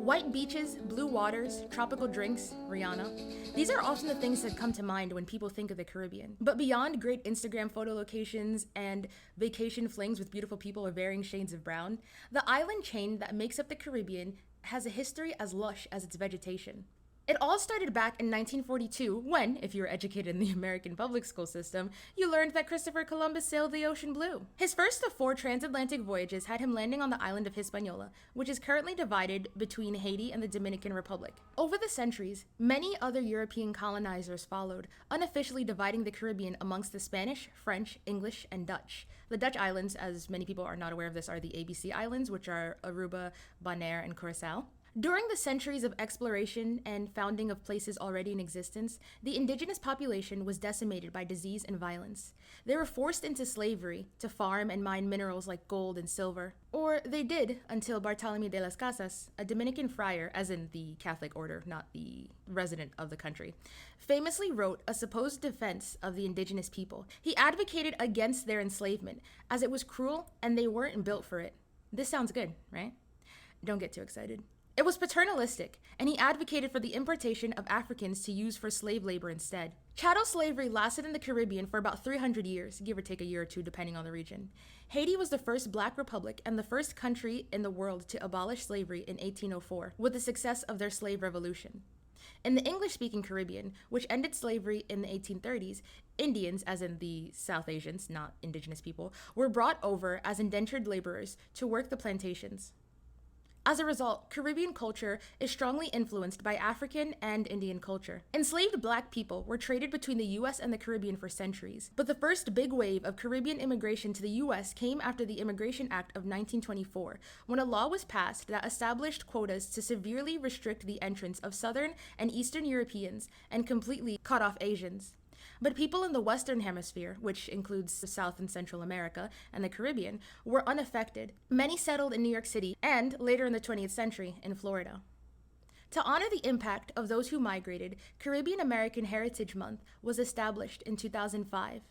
White beaches, blue waters, tropical drinks, Rihanna. These are often the things that come to mind when people think of the Caribbean. But beyond great Instagram photo locations and vacation flings with beautiful people of varying shades of brown, the island chain that makes up the Caribbean has a history as lush as its vegetation. It all started back in 1942 when, if you were educated in the American public school system, you learned that Christopher Columbus sailed the ocean blue. His first of four transatlantic voyages had him landing on the island of Hispaniola, which is currently divided between Haiti and the Dominican Republic. Over the centuries, many other European colonizers followed, unofficially dividing the Caribbean amongst the Spanish, French, English, and Dutch. The Dutch islands, as many people are not aware of this, are the ABC Islands, which are Aruba, Bonaire, and Curacao. During the centuries of exploration and founding of places already in existence, the indigenous population was decimated by disease and violence. They were forced into slavery to farm and mine minerals like gold and silver. Or they did until Bartolomé de las Casas, a Dominican friar, as in the Catholic order, not the resident of the country, famously wrote a supposed defense of the indigenous people. He advocated against their enslavement, as it was cruel and they weren't built for it. This sounds good, right? Don't get too excited. It was paternalistic, and he advocated for the importation of Africans to use for slave labor instead. Chattel slavery lasted in the Caribbean for about 300 years, give or take a year or two depending on the region. Haiti was the first black republic and the first country in the world to abolish slavery in 1804, with the success of their slave revolution. In the English-speaking Caribbean, which ended slavery in the 1830s, Indians, as in the South Asians, not indigenous people, were brought over as indentured laborers to work the plantations. As a result, Caribbean culture is strongly influenced by African and Indian culture. Enslaved black people were traded between the US and the Caribbean for centuries, but the first big wave of Caribbean immigration to the US came after the Immigration Act of 1924, when a law was passed that established quotas to severely restrict the entrance of Southern and Eastern Europeans and completely cut off Asians. But people in the Western Hemisphere, which includes South and Central America and the Caribbean, were unaffected. Many settled in New York City and, later in the 20th century, in Florida. To honor the impact of those who migrated, Caribbean American Heritage Month was established in 2005.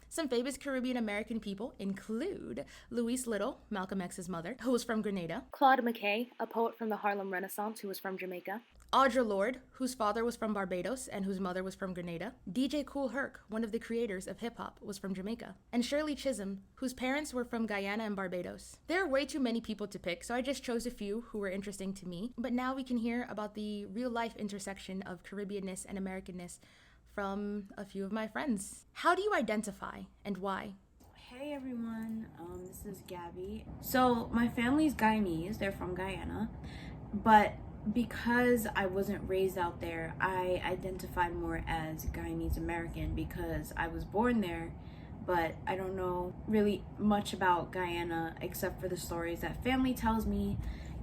Some famous Caribbean American people include Louise Little, Malcolm X's mother, who was from Grenada; Claude McKay, a poet from the Harlem Renaissance who was from Jamaica; Audre Lorde, whose father was from Barbados and whose mother was from Grenada; DJ Kool Herc, one of the creators of hip-hop, was from Jamaica; and Shirley Chisholm, whose parents were from Guyana and Barbados. There are way too many people to pick, so I just chose a few who were interesting to me. But now we can hear about the real-life intersection of Caribbeanness and Americanness from a few of my friends. How do you identify and why? Hey everyone, this is Gabby. So my family's Guyanese, they're from Guyana, but because I wasn't raised out there, I identified more as Guyanese American because I was born there, but I don't know really much about Guyana except for the stories that family tells me,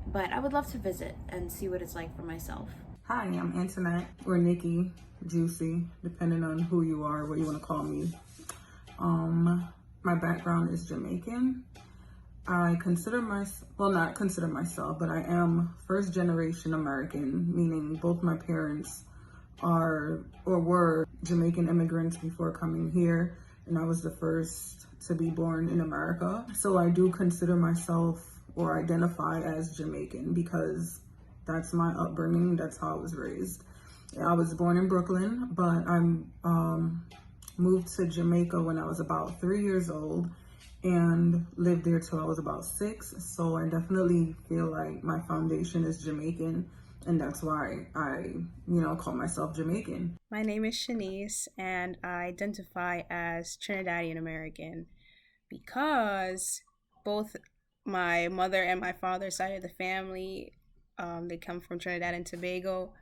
but I would love to visit and see what it's like for myself. Hi, I'm Antonette, or Nikki, Juicy, depending on who you are, what you want to call me. My background is Jamaican. I consider myself, well, not consider myself, but I am first generation American, meaning both my parents are or were Jamaican immigrants before coming here, and I was the first to be born in America. So I do consider myself or identify as Jamaican because that's my upbringing, that's how I was raised. I was born in Brooklyn, but I moved to Jamaica when I was about 3 years old and lived there till I was about 6. So I definitely feel like my foundation is Jamaican, and that's why I, call myself Jamaican. My name is Shanice, and I identify as Trinidadian American because both my mother and my father's side of the family, they come from Trinidad and Tobago.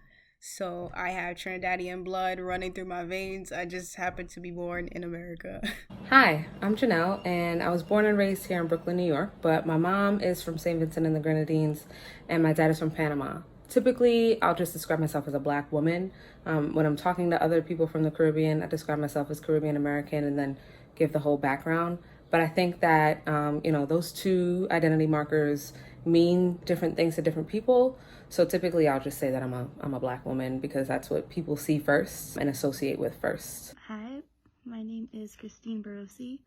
So I have Trinidadian blood running through my veins. I just happen to be born in America. Hi, I'm Janelle, and I was born and raised here in Brooklyn, New York, but my mom is from St. Vincent and the Grenadines, and my dad is from Panama. Typically, I'll just describe myself as a Black woman. When I'm talking to other people from the Caribbean, I describe myself as Caribbean American and then give the whole background. But I think that, those two identity markers mean different things to different people. So typically I'll just say that I'm a Black woman because that's what people see first and associate with first. Hi, my name is Christine Barosi.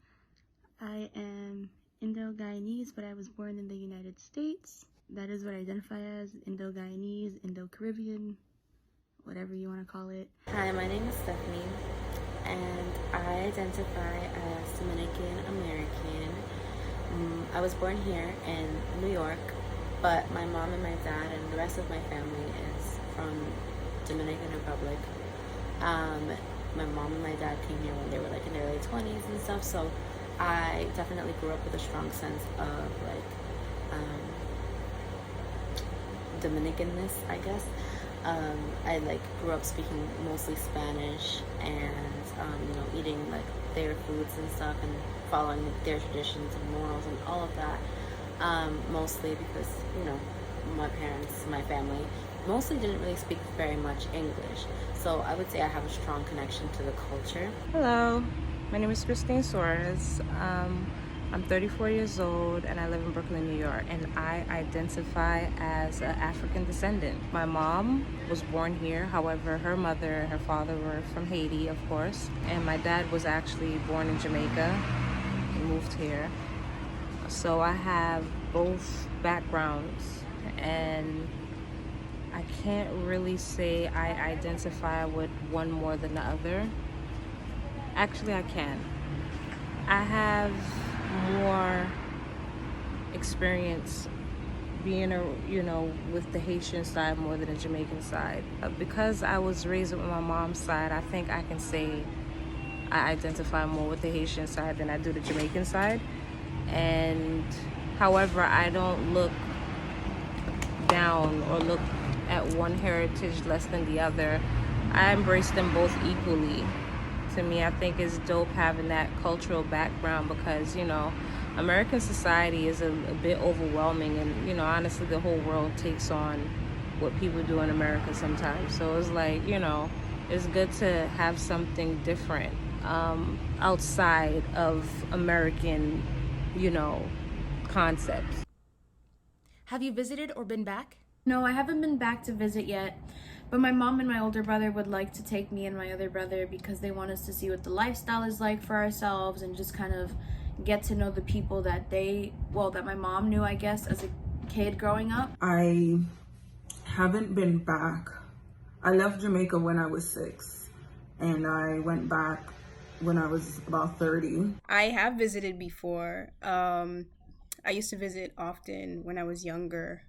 I am Indo-Guyanese, but I was born in the United States. That is what I identify as, Indo-Guyanese, Indo-Caribbean, whatever you want to call it. Hi, my name is Stephanie, and I identify as Dominican American. I was born here in New York, but my mom and my dad and the rest of my family is from Dominican Republic. My mom and my dad came here when they were like in their early 20s and stuff, so I definitely grew up with a strong sense of like Dominicanness, I guess. I like grew up speaking mostly Spanish and eating like their foods and stuff and following their traditions and morals and all of that, mostly because my parents, my family mostly didn't really speak very much English, so I would say I have a strong connection to the culture. Hello, my name is Christine Suarez. I'm 34 years old and I live in Brooklyn, New York, and I identify as an African descendant. My mom was born here, however, her mother and her father were from Haiti, of course, and my dad was actually born in Jamaica and moved here. So I have both backgrounds, and I can't really say I identify with one more than the other. Actually, I can. I have more experience being with the Haitian side more than the Jamaican side. Because I was raised with my mom's side, I think I can say I identify more with the Haitian side than I do the Jamaican side. And however, I don't look down or look at one heritage less than the other. I embrace them both equally. To me, I think it's dope having that cultural background because, American society is a bit overwhelming, and, honestly, the whole world takes on what people do in America sometimes. So it's like, it's good to have something different outside of American, concepts. Have you visited or been back? No, I haven't been back to visit yet, but my mom and my older brother would like to take me and my other brother because they want us to see what the lifestyle is like for ourselves and just kind of get to know the people that that my mom knew, I guess, as a kid growing up. I haven't been back. I left Jamaica when I was 6, and I went back when I was about 30. I have visited before. I used to visit often when I was younger.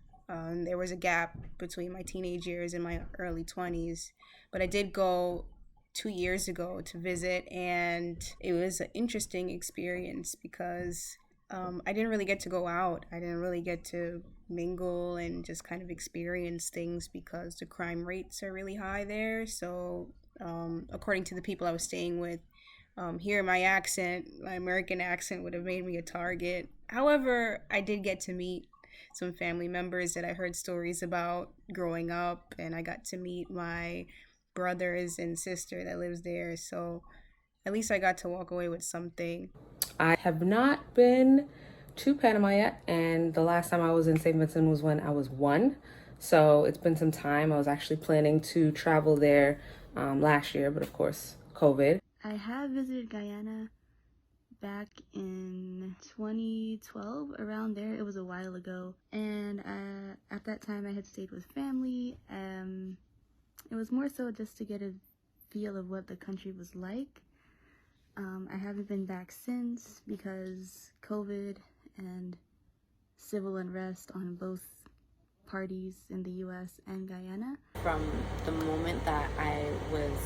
There was a gap between my teenage years and my early 20s, but I did go 2 years ago to visit, and it was an interesting experience because I didn't really get to go out. I didn't really get to mingle and just kind of experience things because the crime rates are really high there. So according to the people I was staying with, here my American accent would have made me a target. However, I did get to meet some family members that I heard stories about growing up, and I got to meet my brothers and sister that lives there, so at least I got to walk away with something. I have not been to Panama yet, and the last time I was in St. Vincent was when I was 1, so it's been some time. I was actually planning to travel there last year, but of course COVID. I have visited Guyana back in 2012, around there. It was a while ago, and at that time I had stayed with family. It was more so just to get a feel of what the country was like. I haven't been back since because COVID and civil unrest on both parties in the US and Guyana. From the moment that I was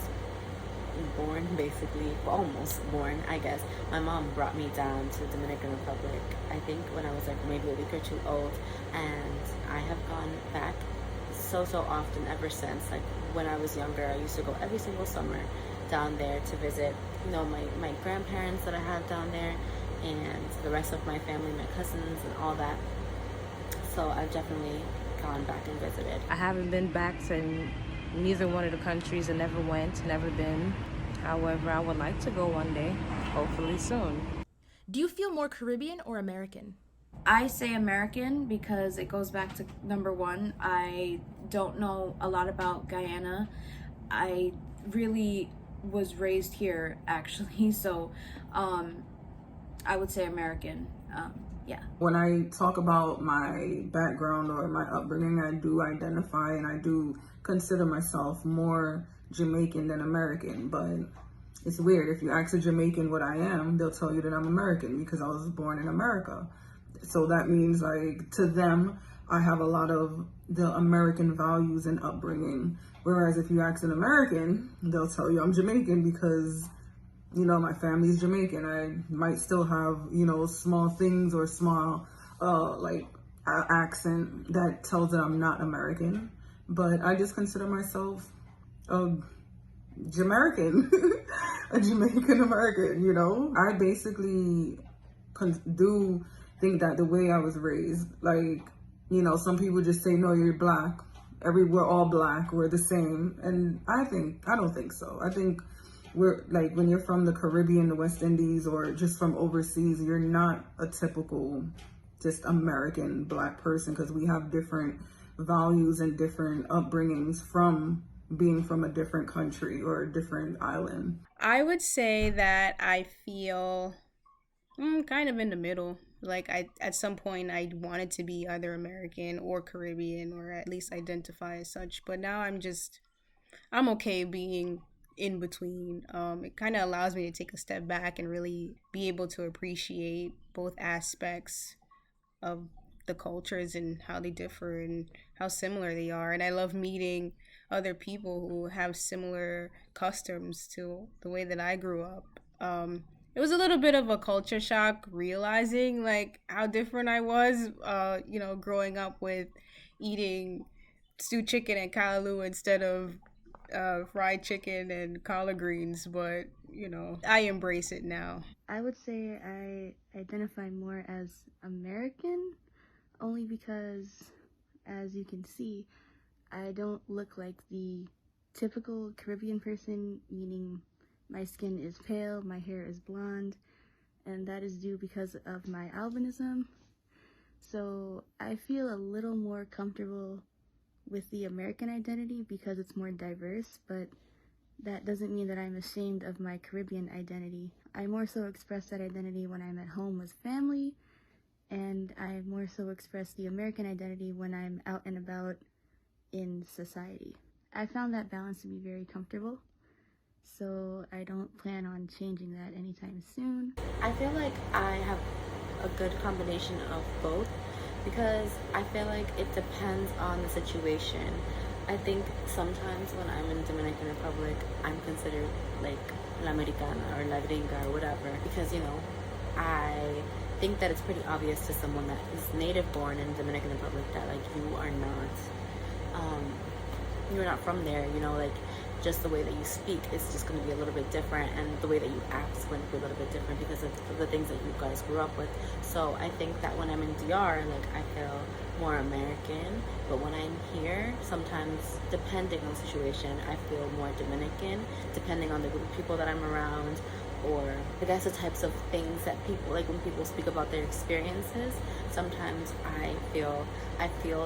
born, basically, almost born, I guess, my mom brought me down to the Dominican Republic, I think when I was like maybe a week or two old, and I have gone back so often ever since. Like when I was younger, I used to go every single summer down there to visit, my grandparents that I have down there and the rest of my family, my cousins and all that. So I've definitely gone back and visited. I haven't been back to neither one of the countries. I never been. However, I would like to go one day, hopefully soon. Do you feel more Caribbean or American? I say American because it goes back to number one. I don't know a lot about Guyana. I really was raised here, actually, so I would say American. Yeah. When I talk about my background or my upbringing, I do identify and I do consider myself more Jamaican than American. But it's weird. If you ask a Jamaican what I am, they'll tell you that I'm American because I was born in America. So that means, like, to them, I have a lot of the American values and upbringing. Whereas if you ask an American, they'll tell you I'm Jamaican because, you know, my family's Jamaican. I might still have, you know, small things or small, accent that tells that I'm not American. But I just consider myself a Jamaican, a Jamaican American, you know? I basically do think that the way I was raised, like, you know, some people just say, no, you're black. We're all black, we're the same. And I don't think so. I think we're like, when you're from the Caribbean, the West Indies, or just from overseas, you're not a typical just American black person, because we have different values and different upbringings from being from a different country or a different island. I would say that I feel kind of in the middle. Like, at some point I wanted to be either American or Caribbean, or at least identify as such. But now I'm okay being in between. It kind of allows me to take a step back and really be able to appreciate both aspects of the cultures and how they differ and how similar they are. And I love meeting other people who have similar customs to the way that I grew up. It was a little bit of a culture shock realizing like how different I was, growing up with eating stewed chicken and callaloo instead of fried chicken and collard greens. But, you know, I embrace it now. I would say I identify more as American, only because, as you can see, I don't look like the typical Caribbean person, meaning my skin is pale, my hair is blonde, and that is due because of my albinism. So I feel a little more comfortable with the American identity because it's more diverse, but that doesn't mean that I'm ashamed of my Caribbean identity. I more so express that identity when I'm at home with family, and I more so express the American identity when I'm out and about in society. I found that balance to be very comfortable, so I don't plan on changing that anytime soon. I feel like I have a good combination of both, because I feel like it depends on the situation. I think sometimes when I'm in Dominican Republic, I'm considered like La Americana or La Gringa or whatever, because, you know, I think that it's pretty obvious to someone that is native born in Dominican Republic that like you're not from there, you know, like just the way that you speak is just going to be a little bit different, and the way that you act is going to be a little bit different because of the things that you guys grew up with. So I think that when I'm in DR, like I feel more American, but when I'm here, sometimes depending on the situation, I feel more Dominican, depending on the group of people that I'm around, or I guess the types of things that people, like when people speak about their experiences, sometimes I feel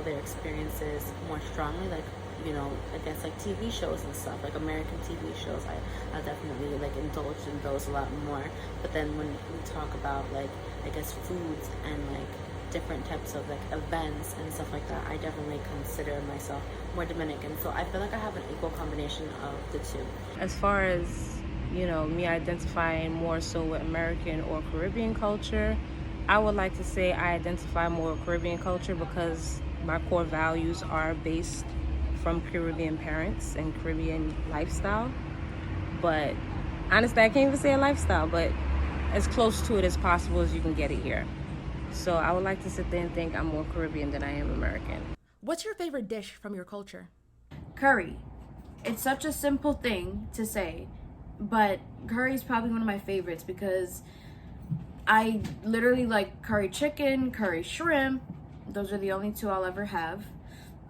their experiences more strongly, like, you know, I guess like TV shows and stuff, like American TV shows, I definitely like indulge in those a lot more. But then when we talk about like, I guess foods and like different types of like events and stuff like that, I definitely consider myself more Dominican. So I feel like I have an equal combination of the two. As far as, you know, me identifying more so with American or Caribbean culture, I would like to say I identify more with Caribbean culture because my core values are based from Caribbean parents and Caribbean lifestyle. But honestly, I can't even say a lifestyle, but as close to it as possible as you can get it here. So I would like to sit there and think I'm more Caribbean than I am American. What's your favorite dish from your culture? Curry. It's such a simple thing to say, but curry is probably one of my favorites because I literally like curry chicken, curry shrimp. Those are the only two I'll ever have.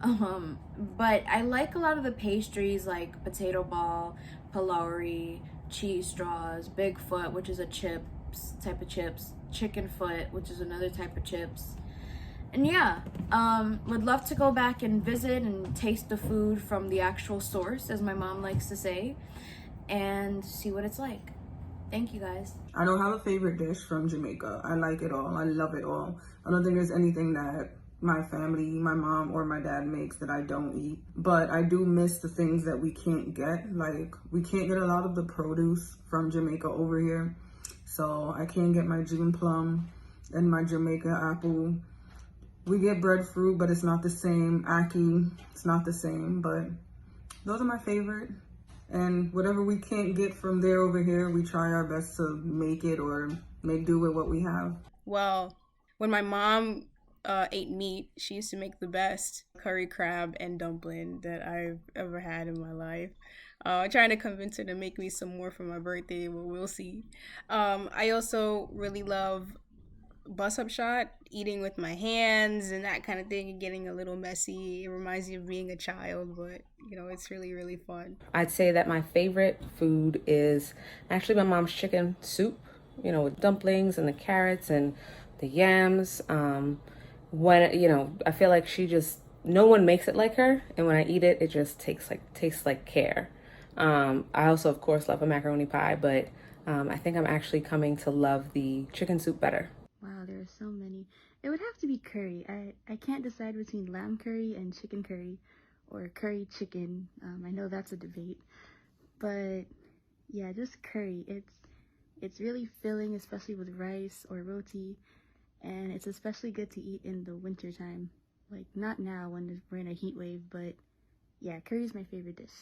But I like a lot of the pastries like potato ball, pilari, cheese straws, Bigfoot, which is a type of chips, chicken foot, which is another type of chips. And yeah, would love to go back and visit and taste the food from the actual source, as my mom likes to say, and see what it's like. Thank you guys. I don't have a favorite dish from Jamaica. I like it all. I love it all. I don't think there's anything that my family, my mom or my dad makes that I don't eat. But I do miss the things that we can't get. Like, we can't get a lot of the produce from Jamaica over here. So I can't get my June plum and my Jamaica apple. We get breadfruit, but it's not the same. Ackee, it's not the same. But those are my favorite. And whatever we can't get from there over here, we try our best to make it or make do with what we have. Well, when my mom ate meat, she used to make the best curry crab and dumpling that I've ever had in my life. I'm trying to convince her to make me some more for my birthday, but we'll see. I also really love bus up shot, eating with my hands and that kind of thing, and getting a little messy. It reminds me of being a child, but you know, it's really, really fun. I'd say that my favorite food is actually my mom's chicken soup, you know, with dumplings and the carrots and the yams. I feel like no one makes it like her, and when I eat it, it just tastes like care. I also, of course, love a macaroni pie, but I think I'm actually coming to love the chicken soup better. Wow, there are so many. It would have to be curry. I can't decide between lamb curry and chicken curry, or curry chicken. I know that's a debate, but yeah, just curry. It's really filling, especially with rice or roti, and it's especially good to eat in the winter time. Like, not now when we're in a heat wave, but yeah, curry is my favorite dish.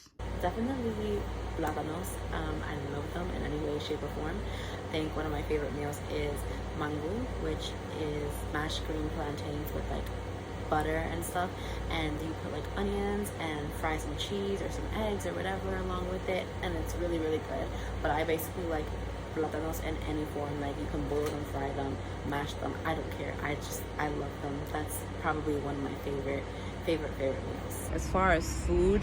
Definitely plátanos. I love them in any way, shape, or form. I think one of my favorite meals is mango, which is mashed green plantains with like butter and stuff, and you put like onions and fry some cheese or some eggs or whatever along with it, and it's really, really good. But I basically like plátanos in any form. Like, you can boil them, fry them, mash them, I don't care. I love them. That's probably one of my favorite meals. As far as food,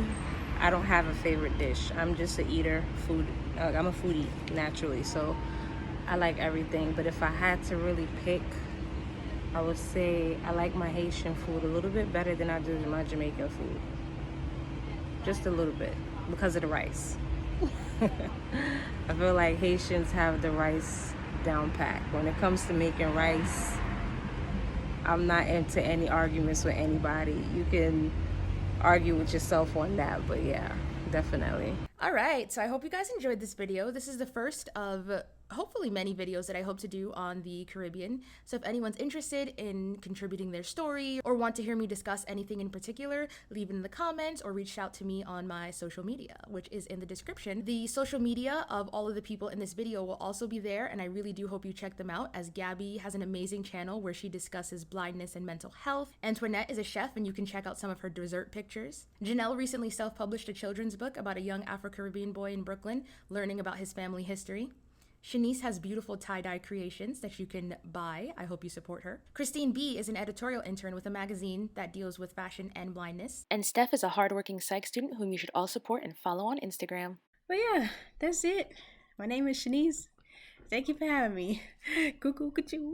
I don't have a favorite dish. I'm just an eater. I'm a foodie naturally, so I like everything. But if I had to really pick, I would say I like my Haitian food a little bit better than I do my Jamaican food. Just a little bit, because of the rice. I feel like Haitians have the rice down pat. When it comes to making rice, I'm not into any arguments with anybody. You can argue with yourself on that, but yeah, definitely. All right, so I hope you guys enjoyed this video. This is the first of hopefully many videos that I hope to do on the Caribbean. So if anyone's interested in contributing their story or want to hear me discuss anything in particular, leave it in the comments or reach out to me on my social media, which is in the description. The social media of all of the people in this video will also be there, and I really do hope you check them out, as Gabby has an amazing channel where she discusses blindness and mental health. Antoinette is a chef, and you can check out some of her dessert pictures. Janelle recently self-published a children's book about a young Afro-Caribbean boy in Brooklyn learning about his family history. Shanice has beautiful tie-dye creations that you can buy. I hope you support her. Christine B is an editorial intern with a magazine that deals with fashion and blindness. And Steph is a hardworking psych student whom you should all support and follow on Instagram. But yeah, that's it. My name is Shanice. Thank you for having me. Cuckoo, cuckoo.